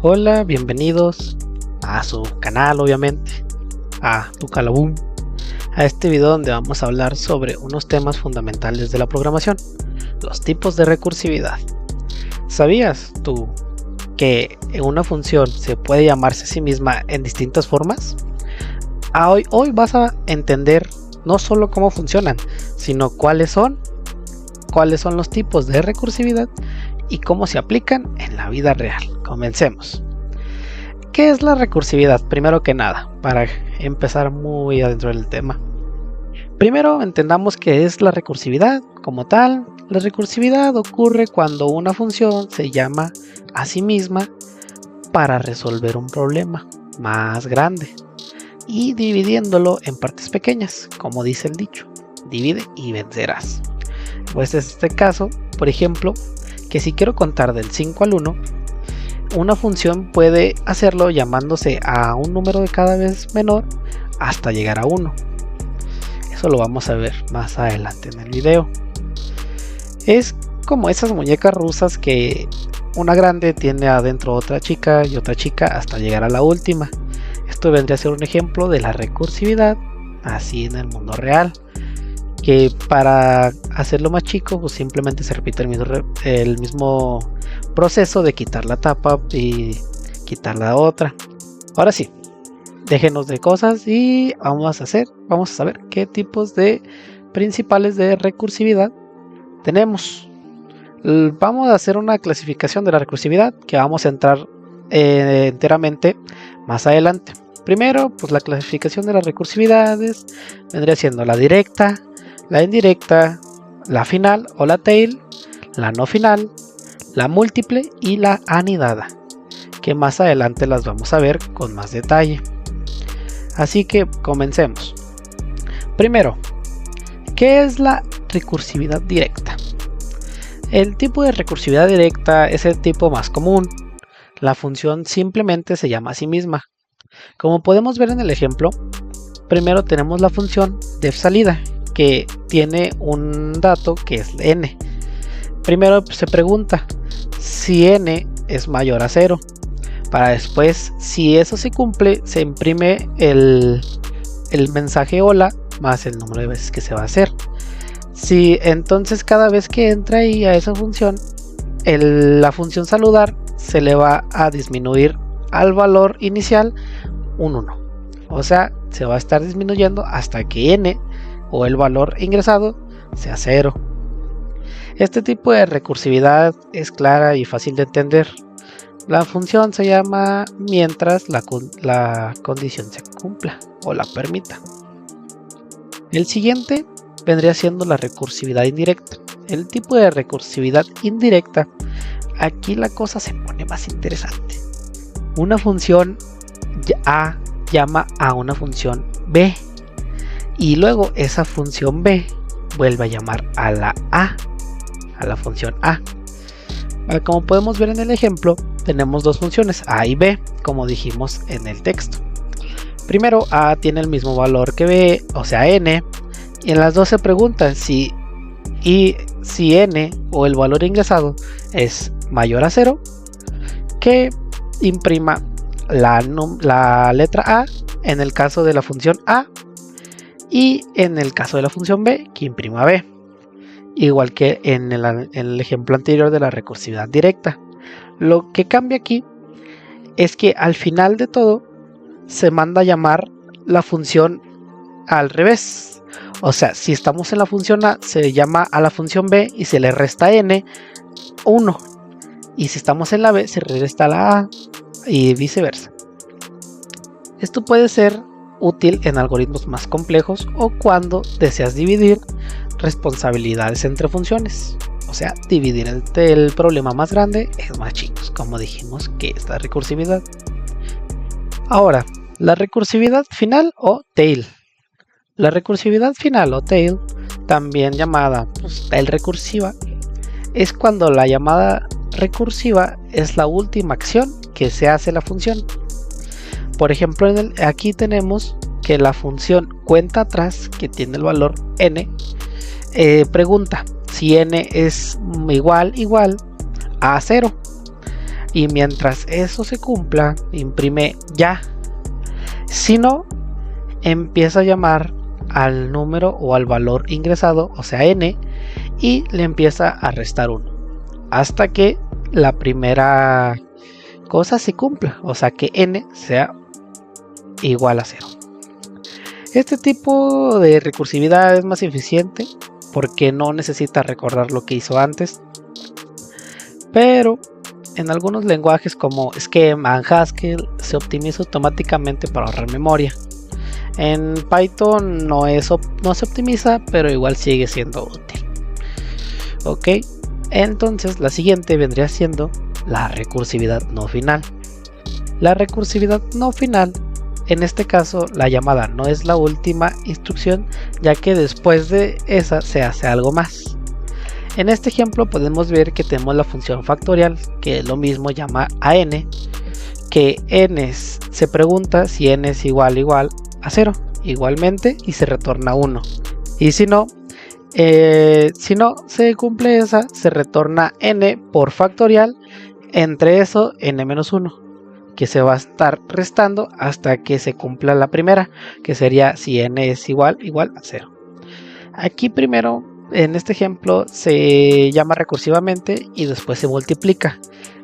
Hola, bienvenidos a su canal, obviamente, a Tu Calabum, a este video donde vamos a hablar sobre unos temas fundamentales de la programación, los tipos de recursividad. ¿Sabías tú que una función se puede llamarse a sí misma en distintas formas? Hoy vas a entender no solo cómo funcionan, sino cuáles son los tipos de recursividad y cómo se aplican en la vida real. Comencemos. ¿Qué es la recursividad? Primero que nada, para empezar muy adentro del tema. Primero entendamos qué es la recursividad como tal. La recursividad ocurre cuando una función se llama a sí misma para resolver un problema más grande y dividiéndolo en partes pequeñas, como dice el dicho, divide y vencerás. Pues en este caso, por ejemplo, que si quiero contar del 5 al 1, una función puede hacerlo llamándose a un número de cada vez menor hasta llegar a 1. Eso lo vamos a ver más adelante en el video. Es como esas muñecas rusas que una grande tiene adentro otra chica y otra chica hasta llegar a la última. Esto vendría a ser un ejemplo de la recursividad así en el mundo real, que para hacerlo más chico pues simplemente se repite el mismo proceso de quitar la tapa y quitar la otra. Ahora sí, déjenos de cosas y vamos a saber qué tipos de principales de recursividad tenemos. Vamos a hacer una clasificación de la recursividad que vamos a entrar enteramente más adelante. Primero, pues la clasificación de las recursividades vendría siendo la directa, la indirecta, la final o la tail, la no final, la múltiple y la anidada, que más adelante las vamos a ver con más detalle. Así que comencemos. Primero, ¿qué es la recursividad directa? El tipo de recursividad directa es el tipo más común. La función simplemente se llama a sí misma. Como podemos ver en el ejemplo, primero tenemos la función def_salida, que tiene un dato que es n. Primero se pregunta si n es mayor a 0. Para después, si eso se cumple, se imprime el mensaje hola más el número de veces que se va a hacer. Si entonces cada vez que entra ahí a esa función, la función saludar se le va a disminuir al valor inicial un 1. O sea, se va a estar disminuyendo hasta que n o el valor ingresado sea 0. Este tipo de recursividad es clara y fácil de entender. La función se llama mientras la condición se cumpla o la permita. El siguiente vendría siendo la recursividad indirecta. El tipo de recursividad indirecta, aquí la cosa se pone más interesante. Una función A llama a una función B y luego esa función B vuelve a llamar a la función A. Como podemos ver en el ejemplo, tenemos dos funciones A y B, como dijimos en el texto. Primero, A tiene el mismo valor que B, o sea n, y en las dos se preguntan si n o el valor ingresado es mayor a 0, que imprima la letra A en el caso de la función A y en el caso de la función B que imprima B, igual que en el ejemplo anterior de la recursividad directa. Lo que cambia aquí es que al final de todo se manda a llamar la función al revés. O sea, si estamos en la función A, se llama a la función B y se le resta n 1, y si estamos en la B, se le resta la A y viceversa. Esto puede ser útil en algoritmos más complejos o cuando deseas dividir responsabilidades entre funciones, o sea, dividir el problema más grande en más chicos, como dijimos que es la recursividad. Ahora, la recursividad final o tail. La recursividad final o tail, también llamada tail recursiva, es cuando la llamada recursiva es la última acción que se hace la función. Por ejemplo, aquí tenemos que la función cuenta atrás, que tiene el valor n, pregunta si n es igual a 0. y mientras eso se cumpla imprime ya. Si no, empieza a llamar al número o al valor ingresado, o sea n, y le empieza a restar 1 hasta que la primera cosa se cumpla, o sea que n sea igual a 0. Este tipo de recursividad es más eficiente porque no necesita recordar lo que hizo antes, pero en algunos lenguajes como Scheme y Haskell se optimiza automáticamente para ahorrar memoria. En Python no se optimiza, pero igual sigue siendo útil. Ok, entonces la siguiente vendría siendo la recursividad no final. La recursividad no final, en este caso la llamada no es la última instrucción, ya que después de esa se hace algo más. En este ejemplo podemos ver que tenemos la función factorial, que lo mismo llama a n, que n se pregunta si n es igual a 0 igualmente y se retorna 1, y si no se cumple esa, se retorna n por factorial, entre eso n-1, que se va a estar restando hasta que se cumpla la primera, que sería si n es igual a 0. Aquí primero, en este ejemplo, se llama recursivamente y después se multiplica.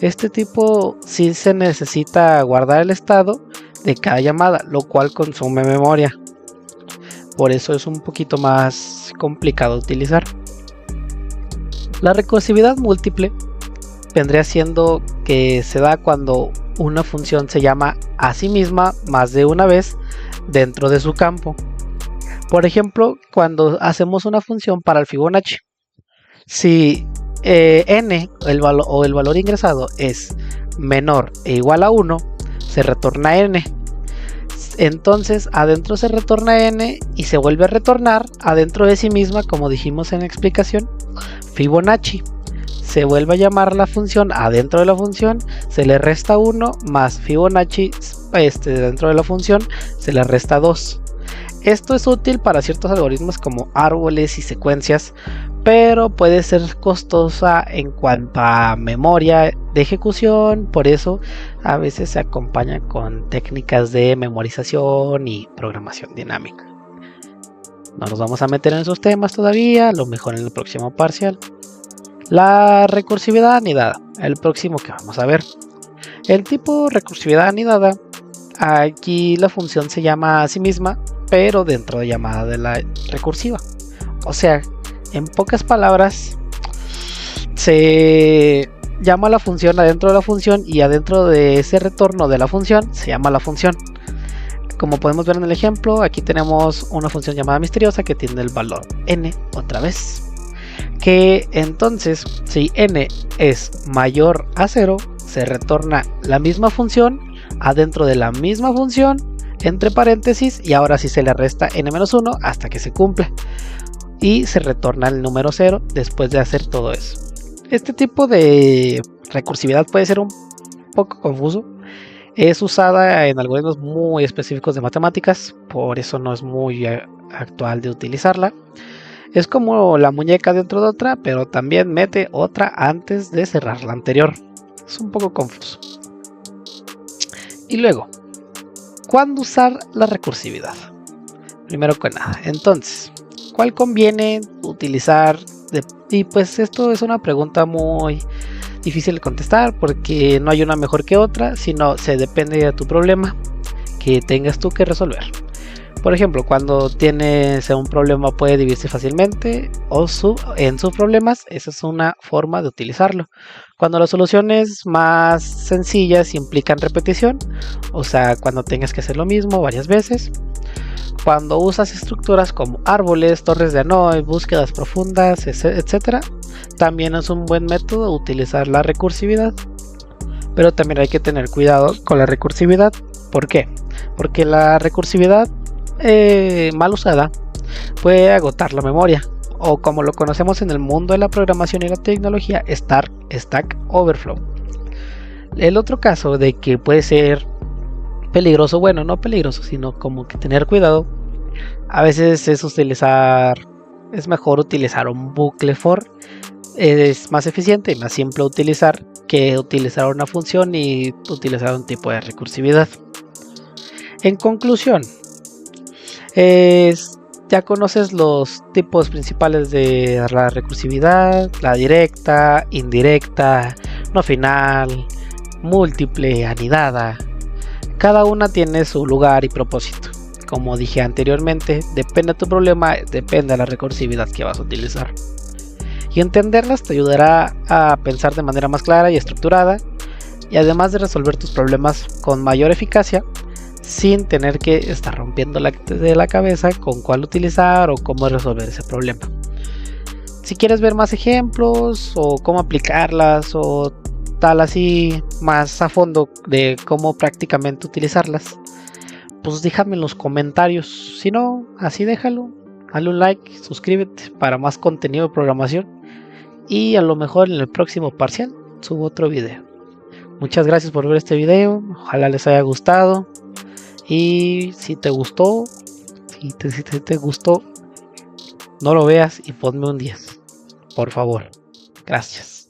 Este tipo sí se necesita guardar el estado de cada llamada, lo cual consume memoria. Por eso es un poquito más complicado de utilizar. La recursividad múltiple vendría siendo que se da cuando una función se llama a sí misma más de una vez dentro de su campo. Por ejemplo, cuando hacemos una función para el Fibonacci, si n el valor ingresado es menor e igual a 1, se retorna n. Entonces adentro se retorna n y se vuelve a retornar adentro de sí misma, como dijimos en la explicación, Fibonacci. Se vuelve a llamar la función adentro de la función, se le resta 1 más Fibonacci dentro de la función se le resta 2. Esto es útil para ciertos algoritmos como árboles y secuencias, pero puede ser costosa en cuanto a memoria de ejecución, por eso a veces se acompaña con técnicas de memorización y programación dinámica. No nos vamos a meter en esos temas todavía, lo mejor en el próximo parcial. La recursividad anidada, el próximo que vamos a ver. El tipo recursividad anidada, aquí la función se llama a sí misma, pero dentro de llamada de la recursiva. O sea, en pocas palabras, se llama la función adentro de la función y adentro de ese retorno de la función se llama la función. Como podemos ver en el ejemplo, aquí tenemos una función llamada misteriosa que tiene el valor n otra vez. Que entonces, si n es mayor a 0, se retorna la misma función adentro de la misma función, entre paréntesis, y ahora sí se le resta n-1 hasta que se cumpla. Y se retorna el número 0 después de hacer todo eso. Este tipo de recursividad puede ser un poco confuso. Es usada en algoritmos muy específicos de matemáticas, por eso no es muy actual de utilizarla. Es como la muñeca dentro de otra, pero también mete otra antes de cerrar la anterior. Es un poco confuso. Y luego, ¿cuándo usar la recursividad? Primero que nada, entonces, ¿cuál conviene utilizar? Y pues esto es una pregunta muy difícil de contestar porque no hay una mejor que otra, sino se depende de tu problema que tengas tú que resolver. Por ejemplo, cuando tienes un problema puede dividirse fácilmente o en subproblemas, esa es una forma de utilizarlo. Cuando las soluciones más sencillas implican repetición, o sea, cuando tengas que hacer lo mismo varias veces. Cuando usas estructuras como árboles, torres de Hanói, búsquedas profundas, etc., también es un buen método utilizar la recursividad. Pero también hay que tener cuidado con la recursividad. ¿Por qué? Porque la recursividad mal usada puede agotar la memoria, o como lo conocemos en el mundo de la programación y la tecnología, Stack Overflow. El otro caso de que puede ser peligroso, bueno, no peligroso, sino como que tener cuidado, a veces es mejor utilizar un bucle for, es más eficiente y más simple utilizar que utilizar una función y utilizar un tipo de recursividad. En conclusión, ya conoces los tipos principales de la recursividad: la directa, indirecta, no final, múltiple, anidada. Cada una tiene su lugar y propósito. Como dije anteriormente, depende de tu problema, depende de la recursividad que vas a utilizar. Y entenderlas te ayudará a pensar de manera más clara y estructurada, y además de resolver tus problemas con mayor eficacia, sin tener que estar rompiendo de la cabeza con cuál utilizar o cómo resolver ese problema. Si quieres ver más ejemplos o cómo aplicarlas o tal así más a fondo de cómo prácticamente utilizarlas, pues déjame en los comentarios. Si no, así déjalo, dale un like, suscríbete para más contenido de programación y a lo mejor en el próximo parcial subo otro video. Muchas gracias por ver este video, ojalá les haya gustado, y si te gustó, no lo veas y ponme un 10, por favor. Gracias.